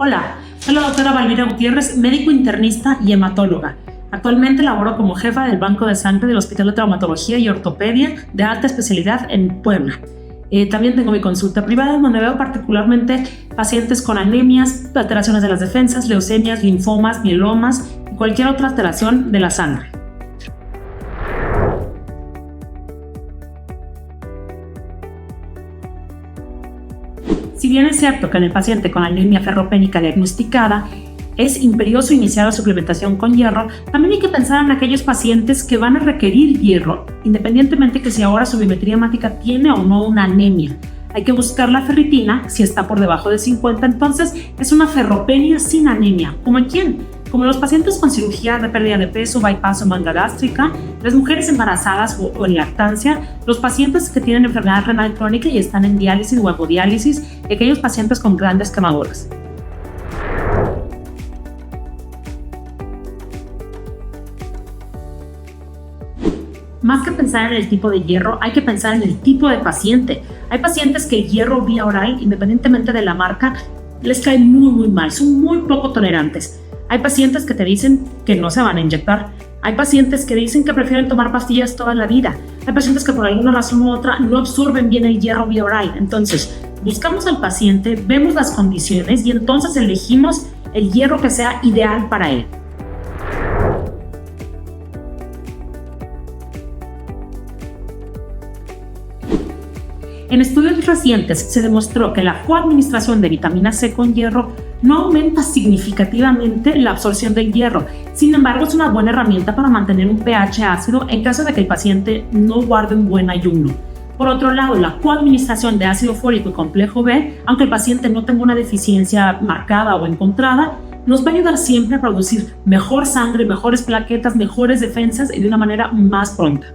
Hola, soy la doctora Valmira Gutiérrez, médico internista y hematóloga. Actualmente laboro como jefa del Banco de Sangre del Hospital de Traumatología y Ortopedia de alta especialidad en Puebla. También tengo mi consulta privada en donde veo particularmente pacientes con anemias, alteraciones de las defensas, leucemias, linfomas, mielomas y cualquier otra alteración de la sangre. Si bien es cierto que en el paciente con anemia ferropénica diagnosticada es imperioso iniciar la suplementación con hierro, también hay que pensar en aquellos pacientes que van a requerir hierro, independientemente que si ahora su biometría hemática tiene o no una anemia. Hay que buscar la ferritina, si está por debajo de 50, entonces es una ferropenia sin anemia. ¿Como en quién? Como los pacientes con cirugía de pérdida de peso, bypass o manga gástrica, las mujeres embarazadas o en lactancia, los pacientes que tienen enfermedad renal crónica y están en diálisis o hemodiálisis, y aquellos pacientes con grandes quemaduras. Más que pensar en el tipo de hierro, hay que pensar en el tipo de paciente. Hay pacientes que el hierro vía oral, independientemente de la marca, les cae muy mal, son muy poco tolerantes. Hay pacientes que te dicen que no se van a inyectar. Hay pacientes que dicen que prefieren tomar pastillas toda la vida. Hay pacientes que por alguna razón u otra no absorben bien el hierro vía oral. Entonces, buscamos al paciente, vemos las condiciones y entonces elegimos el hierro que sea ideal para él. En estudios recientes se demostró que la coadministración de vitamina C con hierro no aumenta significativamente la absorción del hierro. Sin embargo, es una buena herramienta para mantener un pH ácido en caso de que el paciente no guarde un buen ayuno. Por otro lado, la coadministración de ácido fólico y complejo B, aunque el paciente no tenga una deficiencia marcada o encontrada, nos va a ayudar siempre a producir mejor sangre, mejores plaquetas, mejores defensas y de una manera más pronta.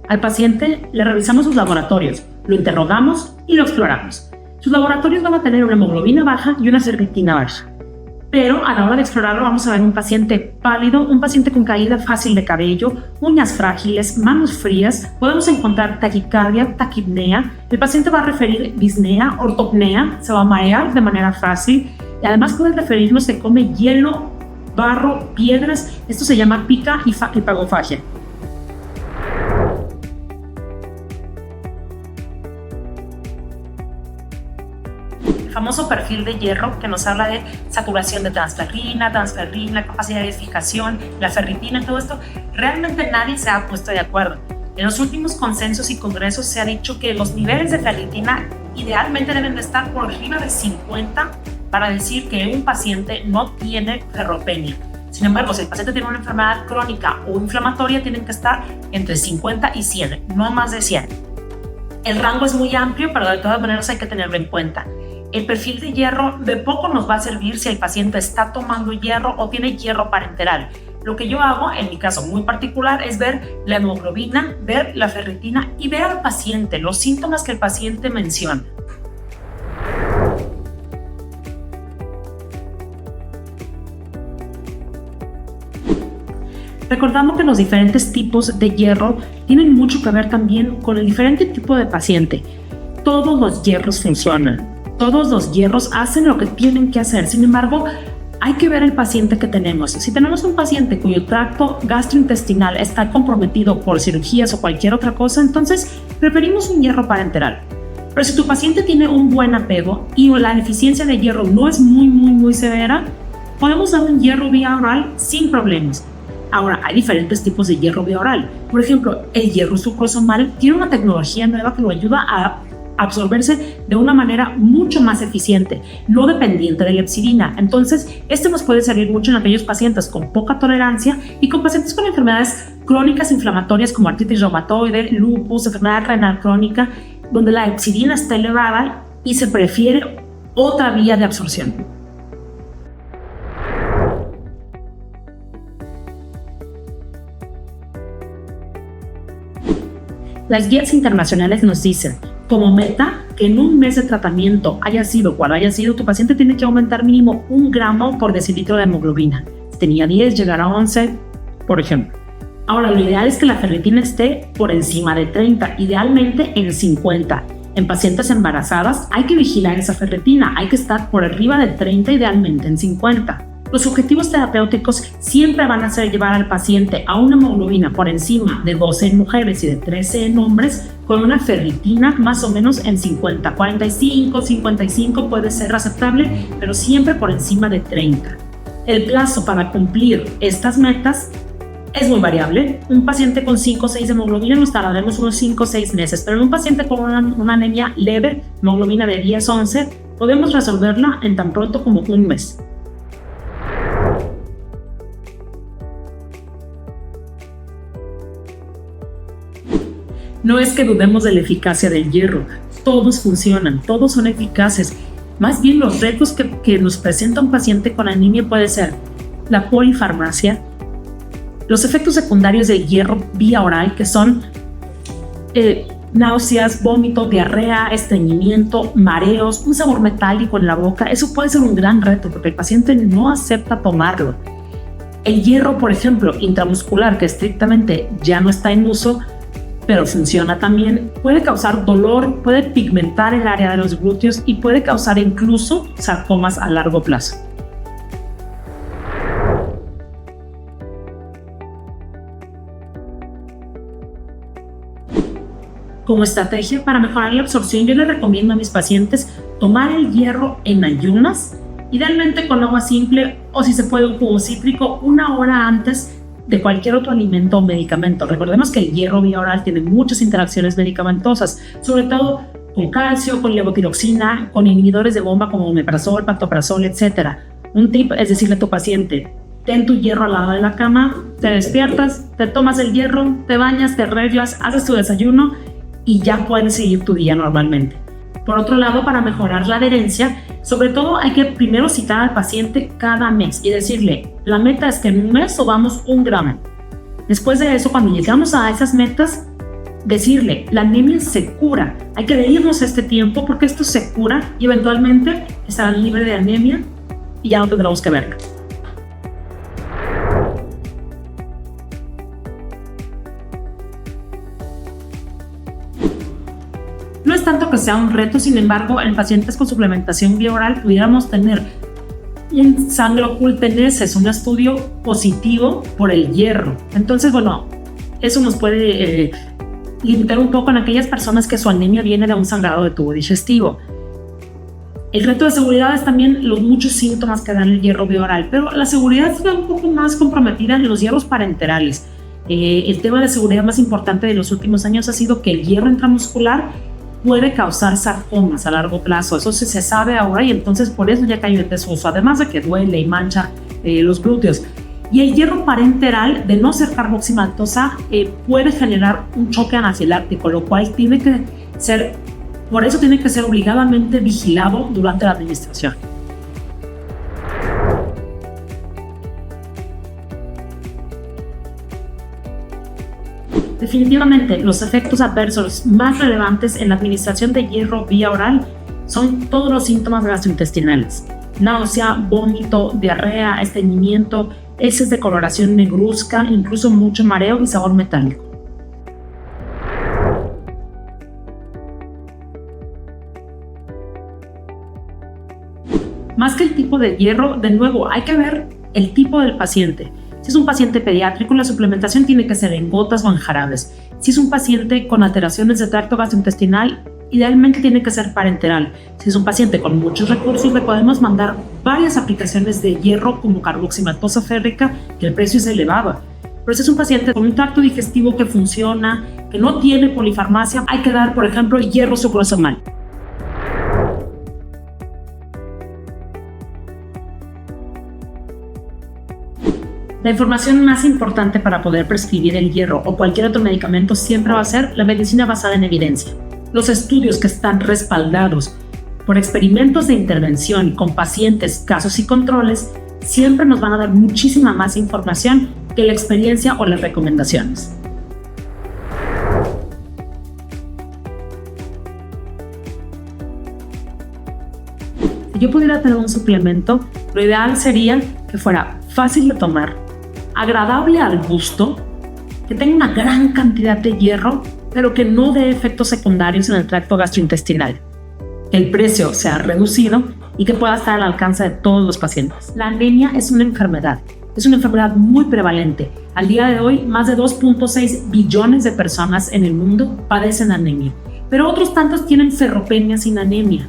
Al paciente le revisamos sus laboratorios, lo interrogamos y lo exploramos. Sus laboratorios van a tener una hemoglobina baja y una ferritina baja. Pero a la hora de explorarlo vamos a ver un paciente pálido, un paciente con caída fácil de cabello, uñas frágiles, manos frías. Podemos encontrar taquicardia, taquipnea. El paciente va a referir disnea, ortopnea, se va a marear de manera fácil. Y además puede referirnos que come hielo, barro, piedras. Esto se llama pica y hipagofagia. Famoso perfil de hierro que nos habla de saturación de transferrina, capacidad de fijación, la ferritina, todo esto, realmente nadie se ha puesto de acuerdo. En los últimos consensos y congresos se ha dicho que los niveles de ferritina idealmente deben de estar por arriba de 50 para decir que un paciente no tiene ferropenia. Sin embargo, si el paciente tiene una enfermedad crónica o inflamatoria, tienen que estar entre 50 y 100, no más de 100. El rango es muy amplio, pero de todas maneras hay que tenerlo en cuenta. El perfil de hierro de poco nos va a servir si el paciente está tomando hierro o tiene hierro parenteral. Lo que yo hago, en mi caso muy particular, es ver la hemoglobina, ver la ferritina y ver al paciente, los síntomas que el paciente menciona. Recordando que los diferentes tipos de hierro tienen mucho que ver también con el diferente tipo de paciente. Todos los hierros funcionan. Todos los hierros hacen lo que tienen que hacer. Sin embargo, hay que ver el paciente que tenemos. Si tenemos un paciente cuyo tracto gastrointestinal está comprometido por cirugías o cualquier otra cosa, entonces preferimos un hierro parenteral. Pero si tu paciente tiene un buen apego y la deficiencia de hierro no es muy severa, podemos dar un hierro vía oral sin problemas. Ahora, hay diferentes tipos de hierro vía oral. Por ejemplo, el hierro sucrosomal tiene una tecnología nueva que lo ayuda a absorberse de una manera mucho más eficiente, no dependiente de la hepsidina. Entonces, este nos puede servir mucho en aquellos pacientes con poca tolerancia y con pacientes con enfermedades crónicas inflamatorias como artritis reumatoide, lupus, enfermedad renal crónica, donde la hepsidina está elevada y se prefiere otra vía de absorción. Las guías internacionales nos dicen, como meta, que en un mes de tratamiento, haya sido cual haya sido, tu paciente tiene que aumentar mínimo 1 gramo por decilitro de hemoglobina. Si tenía 10, llegar a 11, por ejemplo. Ahora, lo ideal es que la ferritina esté por encima de 30, idealmente en 50. En pacientes embarazadas hay que vigilar esa ferritina, hay que estar por arriba de 30, idealmente en 50. Los objetivos terapéuticos siempre van a ser llevar al paciente a una hemoglobina por encima de 12 en mujeres y de 13 en hombres, con una ferritina más o menos en 50. 45, 55 puede ser aceptable, pero siempre por encima de 30. El plazo para cumplir estas metas es muy variable. Un paciente con 5 o 6 de hemoglobina nos tardaremos unos 5 o 6 meses, pero en un paciente con una anemia leve, hemoglobina de 10 o 11, podemos resolverla en tan pronto como un mes. No es que dudemos de la eficacia del hierro, todos funcionan, todos son eficaces. Más bien los retos que nos presenta un paciente con anemia puede ser la polifarmacia, los efectos secundarios del hierro vía oral, que son náuseas, vómito, diarrea, estreñimiento, mareos, un sabor metálico en la boca. Eso puede ser un gran reto porque el paciente no acepta tomarlo. El hierro, por ejemplo, intramuscular, que estrictamente ya no está en uso, pero funciona también, puede causar dolor, puede pigmentar el área de los glúteos y puede causar incluso sarcomas a largo plazo. Como estrategia para mejorar la absorción, yo les recomiendo a mis pacientes tomar el hierro en ayunas, idealmente con agua simple o si se puede un jugo cítrico, 1 hora antes de cualquier otro alimento o medicamento. Recordemos que el hierro vía oral tiene muchas interacciones medicamentosas, sobre todo con calcio, con levotiroxina, con inhibidores de bomba como omeprazol, pantoprazol, etc. Un tip es decirle a tu paciente: ten tu hierro al lado de la cama, te despiertas, te tomas el hierro, te bañas, te arreglas, haces tu desayuno y ya puedes seguir tu día normalmente. Por otro lado, para mejorar la adherencia, sobre todo hay que primero citar al paciente cada mes y decirle: la meta es que en un mes subamos 1 gramo. Después de eso, cuando llegamos a esas metas, decirle: la anemia se cura. Hay que medirnos este tiempo porque esto se cura y eventualmente estará libre de anemia y ya no tendremos que verla. No es tanto que sea un reto, sin embargo, en pacientes con suplementación vía oral pudiéramos tener un sangre oculteneses, un estudio positivo por el hierro. Entonces, bueno, eso nos puede limitar un poco en aquellas personas que su anemia viene de un sangrado de tubo digestivo. El reto de seguridad es también los muchos síntomas que dan el hierro vía oral, pero la seguridad está un poco más comprometida en los hierros parenterales. El tema de seguridad más importante de los últimos años ha sido que el hierro intramuscular puede causar sarcomas a largo plazo. Eso se sabe ahora y entonces por eso ya cayó en desuso, además de que duele y mancha los glúteos. Y el hierro parenteral, de no ser carboximaltosa, puede generar un choque anafiláctico, lo cual tiene que ser, por eso tiene que ser obligadamente vigilado durante la administración. Definitivamente, los efectos adversos más relevantes en la administración de hierro vía oral son todos los síntomas gastrointestinales: náusea, vómito, diarrea, estreñimiento, heces de coloración negruzca, incluso mucho mareo y sabor metálico. Más que el tipo de hierro, de nuevo, hay que ver el tipo del paciente. Si es un paciente pediátrico, la suplementación tiene que ser en gotas o en jarabes. Si es un paciente con alteraciones de tracto gastrointestinal, idealmente tiene que ser parenteral. Si es un paciente con muchos recursos, le podemos mandar varias aplicaciones de hierro como carboximaltosa férrica, que el precio es elevado. Pero si es un paciente con un tracto digestivo que funciona, que no tiene polifarmacia, hay que dar, por ejemplo, hierro sucrosomal. La información más importante para poder prescribir el hierro o cualquier otro medicamento siempre va a ser la medicina basada en evidencia. Los estudios que están respaldados por experimentos de intervención con pacientes, casos y controles siempre nos van a dar muchísima más información que la experiencia o las recomendaciones. Si yo pudiera tener un suplemento, lo ideal sería que fuera fácil de tomar, agradable al gusto, que tenga una gran cantidad de hierro, pero que no dé efectos secundarios en el tracto gastrointestinal, que el precio sea reducido y que pueda estar al alcance de todos los pacientes. La anemia es una enfermedad muy prevalente. Al día de hoy, más de 2.6 billones de personas en el mundo padecen anemia, pero otros tantos tienen ferropenia sin anemia.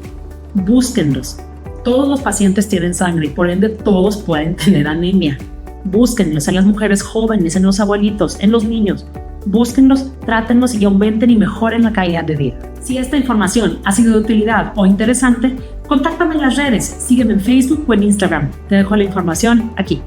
Búsquenlos. Todos los pacientes tienen sangre y por ende todos pueden tener anemia. Búsquenlos en las mujeres jóvenes, en los abuelitos, en los niños. Búsquenlos, trátenlos y aumenten y mejoren la calidad de vida. Si esta información ha sido de utilidad o interesante, contáctame en las redes, sígueme en Facebook o en Instagram. Te dejo la información aquí.